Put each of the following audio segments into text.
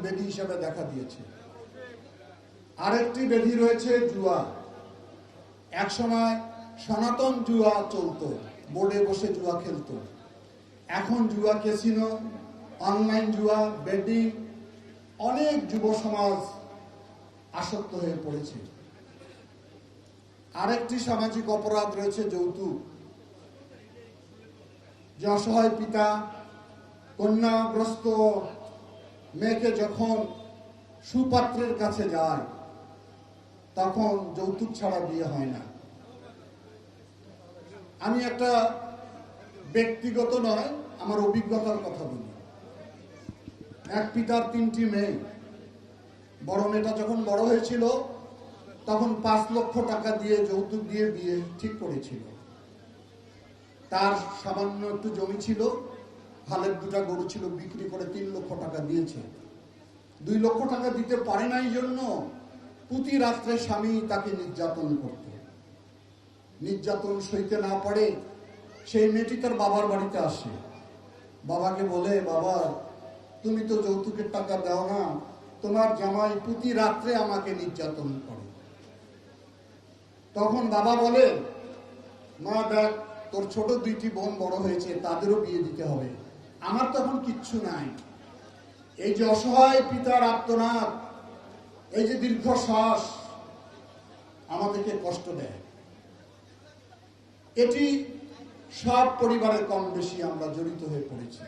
ব্যাধি হিসেবে দেখা দিয়েছে। আরেকটি ব্যাধি রয়েছে জুয়া। একসময় সনাতন জুয়া চলতো, বোর্ডে বসে জুয়া খেলতো। এখন জুয়া ক্যাসিনো, অনলাইন জুয়া, বেটিং, অনেক যুব সমাজ আসক্ত হয়ে পড়েছে। আরেকটি সামাজিক অপরাধ রয়েছে যৌতুক। যে অসহায় পিতা কন্যাগ্রস্ত মেয়েকে যখন সুপাত্রের কাছে যায় তখন যৌতুক ছাড়া বিয়ে হয় না। আমি একটা ব্যক্তিগত নয়, আমার অভিজ্ঞতার কথা বলি। এক পিতার 3টি মেয়ে। বড় মেয়েটা যখন বড় হয়েছিল তখন 5 লক্ষ টাকা দিয়ে যৌতুক দিয়ে বিয়ে ঠিক করেছিল। তার সামান্য একটু জমি ছিল, হালের 2টা গরু ছিল, বিক্রি করে 3 লক্ষ টাকা দিয়েছে। 2 লক্ষ টাকা দিতে পারে নাই জন্য প্রতি রাত্রে স্বামী তাকে নির্যাতন করত। নির্যাতন সইতে না পারে সেই মেয়েটি তার বাবার বাড়িতে আসে। বাবাকে বলে, বাবা তুমি তো যৌতুকের টাকা দাও না, তোমার জামাই প্রতি রাত্রে আমাকে নির্যাতন করে। তখন বাবা বলে, মা দেখ, তোর ছোট 2টি বোন বড় হয়েছে, তাদেরও বিয়ে দিতে হবে, আমার তখন কিচ্ছু নাই। এই যে অসহায় পিতার আর্তনাদ, এই যে দীর্ঘশ্বাস আমাদেরকে কষ্ট দেয়। এটি সব পরিবারের কম বেশি আমরা জড়িত হয়ে পড়েছি।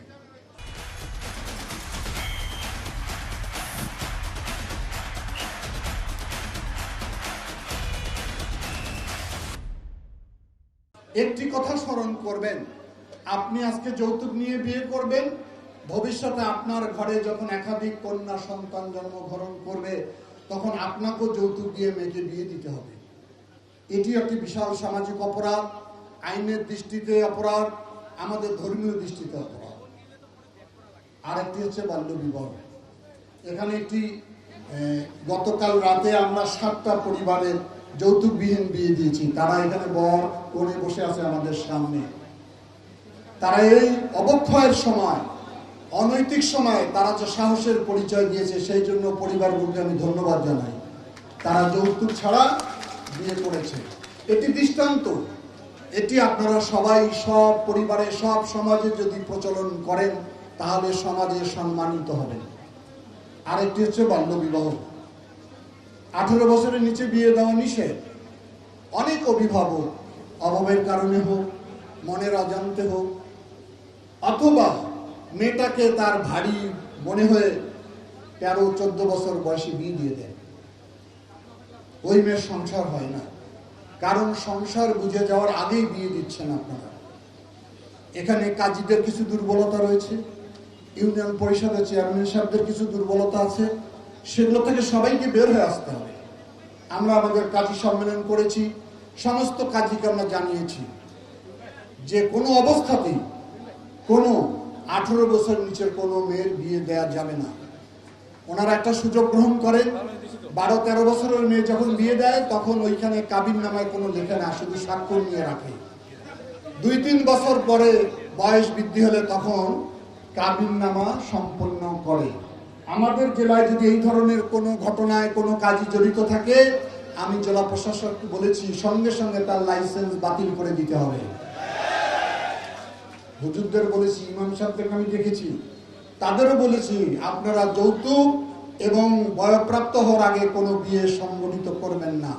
একটি কথা স্মরণ করবেন, আপনি আজকে যৌতুক নিয়ে বিয়ে করবেন, ভবিষ্যতে আপনার ঘরে যখন একাধিক কন্যা সন্তান জন্মগ্রহণ করবে তখন আপনাকেও যৌতুক দিয়ে মেয়েকে বিয়ে দিতে হবে। এটি একটি বিশাল সামাজিক অপরাধ, আইনের দৃষ্টিতে অপরাধ, আমাদের ধর্মীয় দৃষ্টিতে অপরাধ। আরেকটি হচ্ছে বাল্যবিবাহ। এখানে একটি গতকাল রাতে আমরা 7টা পরিবারের যৌতুকবিহীন বিয়ে দিয়েছি। তারা এখানে বর কনে বসে আছে আমাদের সামনে। তারা এই অবক্ষয়ের সময়, অনৈতিক সময় তারা যে সাহসের পরিচয় দিয়েছে সেই জন্য পরিবারগুলোকে আমি ধন্যবাদ জানাই। তারা যৌতুক ছাড়া বিয়ে করেছে। এটি দৃষ্টান্ত। এটি আপনারা সবাই সব পরিবারে সব সমাজে যদি প্রচলন করেন তাহলে সমাজে সম্মানিত হবেন। আরেকটি হচ্ছে বাল্যবিবাহ। 18 বছরের নিচে বিয়ে দেওয়া নিষেধ। অনেক অভিভাবক অভাবের কারণে হোক, মনের অজান্তে হোক, অথবা মেয়েটাকে তার ভারী মনে হয়ে 13-14 বছর বয়সে বিয়ে দিয়ে দেয়। ওই মেয়ের সংসার হয় না, কারণ সংসার বুঝে যাওয়ার আগেই বিয়ে দিচ্ছেন আপনারা। এখানে কাজীদের কিছু দুর্বলতা রয়েছে, ইউনিয়ন পরিষদের চেয়ারম্যান সাহেবদের কিছু দুর্বলতা আছে, সেগুলো থেকে সবাইকে বের হয়ে আসতে হবে। আমরা আমাদের কাজী সম্মেলন করেছি, সমস্ত কাজীকে আমরা জানিয়েছি যে কোনো অবস্থাতেই কোনো 18 বছর নিচের কোনো মেয়ের বিয়ে দেওয়া যাবে না। ওনারা একটা সুযোগ গ্রহণ করেন, 12-13 বছরের মেয়ে যখন বিয়ে দেয় তখন ওইখানে কাবিন নামায় কোনো লেখে না, শুধু স্বাক্ষর নিয়ে রাখে। 2-3 বছর পরে বয়স বৃদ্ধি হলে তখন কাবিন নামা সম্পন্ন করে। আমাদের জেলায় যদি এই ধরনের কোনো ঘটনায় কোনো কাজী জড়িত থাকে, আমি জেলা প্রশাসককে বলেছি সঙ্গে সঙ্গে তার লাইসেন্স বাতিল করে দিতে হবে। হুজুরদের বলেছি, ইমাম সাহেবদেরকে আমি দেখেছি, তাদেরও বলেছি আপনারা যৌতুক এবং বয়ঃপ্রাপ্ত হওয়ার আগে কোনো বিয়ে সংগঠিত করবেন না।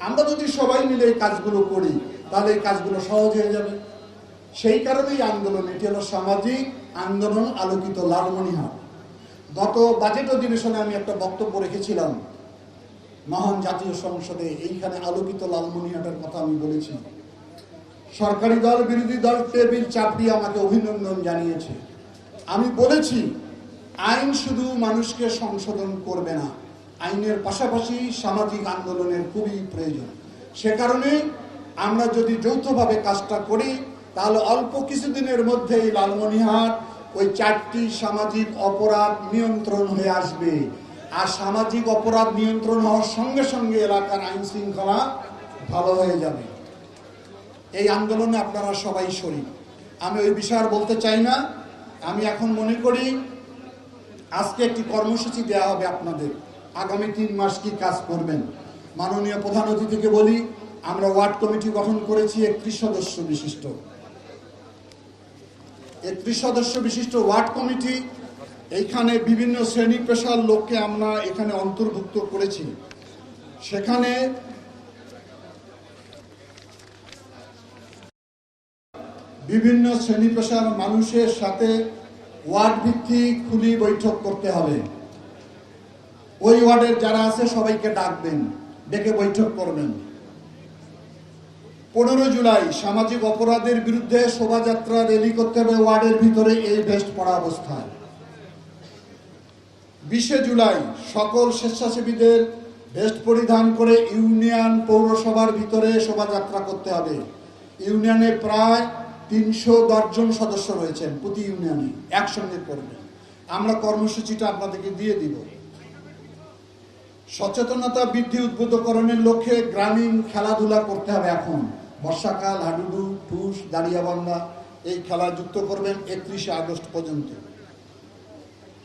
আমরা যদি সবাই মিলে এই কাজগুলো করি তাহলে এই কাজগুলো সহজ হয়ে যাবে। সেই কারণেই আন্দোলন, এটি হলো সামাজিক আন্দোলন আলোকিত লালমনিরহাট। গত বাজেট অধিবেশনে আমি একটা বক্তব্য রেখেছিলাম মহান জাতীয় সংসদে, এইখানে আলোকিত লালমনিরহাটের কথা আমি বলেছি। সরকারি দল বিরোধী দল টেবিল চাপড়িয়ে আমাকে অভিনন্দন জানিয়েছে। আমি বলেছি আইন শুধু মানুষকে সংশোধন করবে না, আইনের পাশাপাশি সামাজিক আন্দোলনের খুবই প্রয়োজন। সে কারণে আমরা যদি যৌথভাবে কাজটা করি তাহলে অল্প কিছুদিনের মধ্যেই লালমনিরহাট ওই 4টি সামাজিক অপরাধ নিয়ন্ত্রণ হয়ে আসবে। আর সামাজিক অপরাধ নিয়ন্ত্রণ হওয়ার সঙ্গে সঙ্গে এলাকার আইন শৃঙ্খলা ভালো হয়ে যাবে। এই আন্দোলনে আপনারা সবাই শরীক। আমি ওই বিষয় আর বলতে চাই না। আমি এখন মনে করি আজকে একটি কর্মসূচি দেওয়া হবে আপনাদের, আগামী 3 মাস কি কাজ করবেন। মাননীয় প্রধান অতিথিকে বলি, আমরা ওয়ার্ড কমিটি গঠন করেছি 31 সদস্য বিশিষ্ট। 31 সদস্য বিশিষ্ট ওয়ার্ড কমিটি, এইখানে বিভিন্ন শ্রেণী পেশার লোককে আমরা এখানে অন্তর্ভুক্ত করেছি। সেখানে বিভিন্ন শ্রেণী পেশার মানুষের সাথে ওয়ার্ড ভিত্তিক খুলি বৈঠক করতে হবে। ওই ওয়ার্ডের যারা আছে সবাইকে ডাকবেন, ডেকে বৈঠক করবেন। 15 জুলাই সামাজিক অপরাধের বিরুদ্ধে শোভাযাত্রা র্যালি করতে হবে ওয়ার্ডের ভিতরে এই ভেস্ট পরা অবস্থায়। 20 জুলাই সকল স্বেচ্ছাসেবীদের ভেস্ট পরিধান করে ইউনিয়ন পৌরসভার ভিতরে শোভাযাত্রা করতে হবে। ইউনিয়নে প্রায় 310 জন সদস্য রয়েছেন, প্রতি ইউনিয়নে একসঙ্গে করবেন। আমরা কর্মসূচিটা আপনাদেরকে দিয়ে দিব। সচেতনতা বৃদ্ধি উদ্বুদ্ধকরণের লক্ষ্যে গ্রামীণ খেলাধুলা করতে হবে। এখন বর্ষাকাল, হাডুডু, ঠুস, দাঁড়িয়াবান্ধা এই খেলা যুক্ত করবেন 31 আগস্ট পর্যন্ত।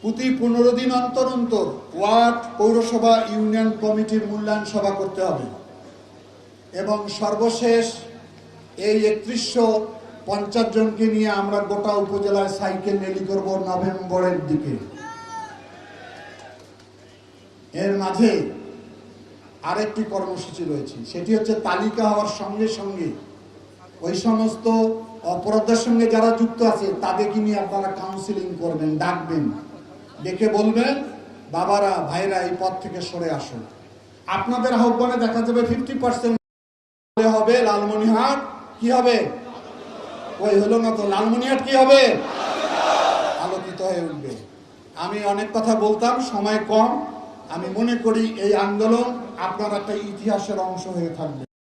প্রতি 15 দিন অন্তর অন্তর ওয়ার্ড, পৌরসভা, ইউনিয়ন কমিটির মূল্যায়ন সভা করতে হবে। এবং সর্বশেষ এই 3150 জনকে নিয়ে আমরা গোটা উপজেলায় সাইকেল র্যালি করব নভেম্বরের দিকে। এর মাঝে আরেকটি কর্মসূচি রয়েছে, সেটি হচ্ছে তালিকা হওয়ার সঙ্গে সঙ্গে ওই সমস্ত অপরাধের সঙ্গে যারা যুক্ত আছে তাদেরকে নিয়ে আপনারা কাউন্সিলিং করবেন, ডাকবেন, ডেকে বলবেন বাবারা, ভাইরা এই পথ থেকে সরে আসুন। আপনাদের আহ্বানে দেখা যাবে 50% হবে লালমনিরহাট কি হবে, ওই হলো না তো, লালমনিরহাট কি হবে, আলোকিত হয়ে উঠবে। আমি অনেক কথা বলতাম, সময় কম। আমি মনে করি এই আন্দোলন আপনার একটা ইতিহাসের অংশ হয়ে থাকবে।